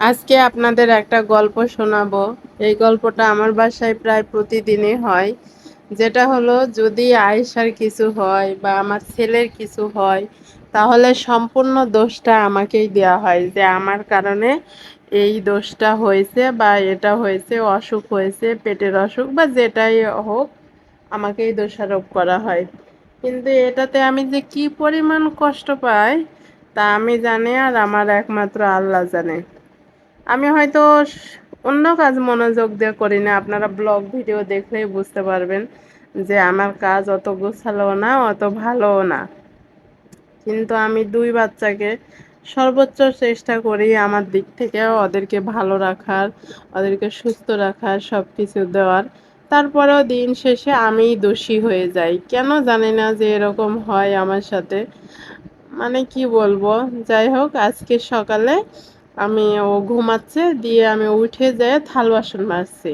আজকে আপনাদের একটা গল্প শোনাবো। এই গল্পটা আমার বাসায় প্রায় প্রতিদিনই হয়। যেটা হলো, যদি আয়েশার কিছু হয় বা আমার ছেলের কিছু হয়, তাহলে সম্পূর্ণ দোষটা আমাকেই দেওয়া হয় যে আমার কারণে এই দোষটা হয়েছে বা এটা হয়েছে, অসুখ হয়েছে, পেটের অসুখ বা যেটাই হোক, আমাকেই দোষারোপ করা হয়। কিন্তু এটাতে আমি যে কি পরিমাণ কষ্ট পাই তা আমি জানি, আর আমার একমাত্র আল্লাহ জানে। আমি হয়তো অন্য কাজ মনোযোগ দিয়ে করি না, আপনারা ব্লগ ভিডিও দেখলেই বুঝতে পারবেন যে আমার কাজ অত গোছালো না, অত ভালোও না। কিন্তু আমি দুই বাচ্চাকে সর্বোচ্চ চেষ্টা করি আমার দিক থেকে ওদেরকে ভালো রাখার, ওদেরকে সুস্থ রাখার, সব কিছু দেওয়ার। তারপরেও দিন শেষে আমিই দোষী হয়ে যাই, কেন জানি না যে এরকম হয় আমার সাথে। মানে কি বলবো, যাই হোক, আজকে সকালে ও ঘুমাচ্ছে, দিয়ে আমি উঠে যেয়ে থাল বাসন মাজছি।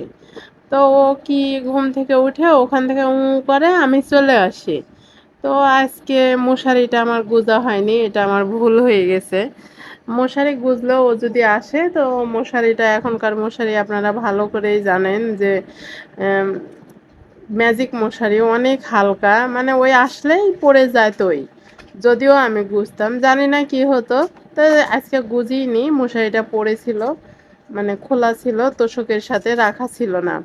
তো ও কি ঘুম থেকে উঠে ওখান থেকে করে আমি চলে আসি। তো আজকে মশারিটা আমার গুজা হয়নি, এটা আমার ভুল হয়ে গেছে। মশারি গুজলেও ও যদি আসে, তো মশারিটা, এখনকার মশারি আপনারা ভালো করেই জানেন যে ম্যাজিক মশারি অনেক হালকা, মানে ওই আসলেই পড়ে যায়। তোই যদিও আমি গুজতাম, জানি না কি হতো। তো আজকে গুজিনি, মশারিটা পড়েছিল, মানে খোলা ছিল, তোশকের সাথে রাখা ছিল না।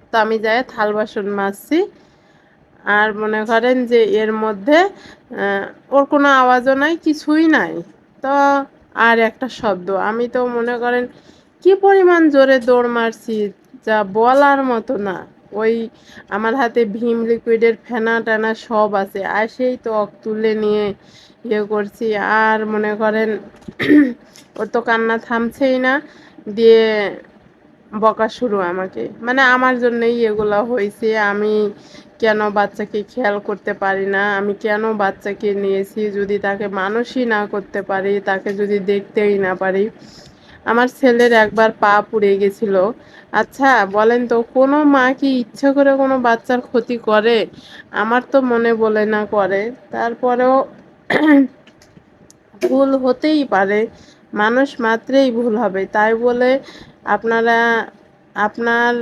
তো আমি যাই থাল বাসন মাজছি, আর মনে করেন যে এর মধ্যে ওর কোনো আওয়াজও নাই, কিছুই নাই। তো আর একটা শব্দ, আমি তো মনে করেন কি পরিমাণ জোরে দৌড় মারছি, যা বলার মতো না। ওই আমার হাতে ভীম লিকুইডের ফেনা টানা সব আছে, আর সেই ত্বক তুলে নিয়ে ইয়ে করছি। আর মনে করেন ওর তো কান্না থামছেই না, দিয়ে বকা শুরু আমাকে, মানে আমার জন্যই এগুলো হয়েছে। আমি কেন বাচ্চাকে খেয়াল করতে পারি না, আমি কেন বাচ্চাকে নিয়েছি যদি তাকে মানুষই না করতে পারি, তাকে যদি দেখতেই না পারি। আমার ছেলের একবার পা পুড়ে গেছিল। আচ্ছা বলেন তো, কোনো মা কি ইচ্ছে করে কোনো বাচ্চার ক্ষতি করে? আমার তো মনে বলে না করে। তারপরেও ভুল হতেই পারে, মানুষ মাত্রেই ভুল হবে, তাই বলে আপনারা, আপনার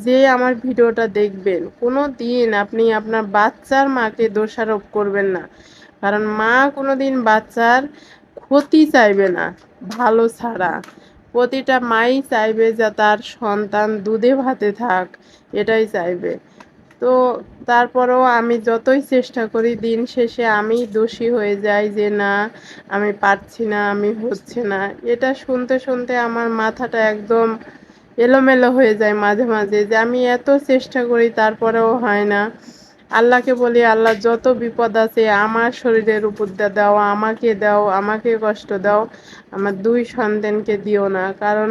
যে আমার ভিডিওটা দেখবেন, কোনো দিন আপনি আপনার বাচ্চার মাকে দোষারোপ করবেন না। কারণ মা কোনো দিন বাচ্চার ক্ষতি চাইবে না, ভালো ছাড়া। প্রতিটা মাই চাইবে যে তার সন্তান দুধে ভাতে থাক, এটাই চাইবে। তো তারপরেও আমি যতই চেষ্টা করি, দিন শেষে আমি দোষী হয়ে যাই যে না, আমি পারছি না, আমি হচ্ছে না। এটা শুনতে শুনতে আমার মাথাটা একদম এলোমেলো হয়ে যায় মাঝে মাঝে, যে আমি এত চেষ্টা করি তারপরেও হয় না। আল্লাহকে বলি, আল্লাহ যত বিপদ আছে আমার শরীরের উপর দিয়ে দাও, আমাকে দাও, আমাকে কষ্ট দাও, আমার দুই সন্তানকে দিও না। কারণ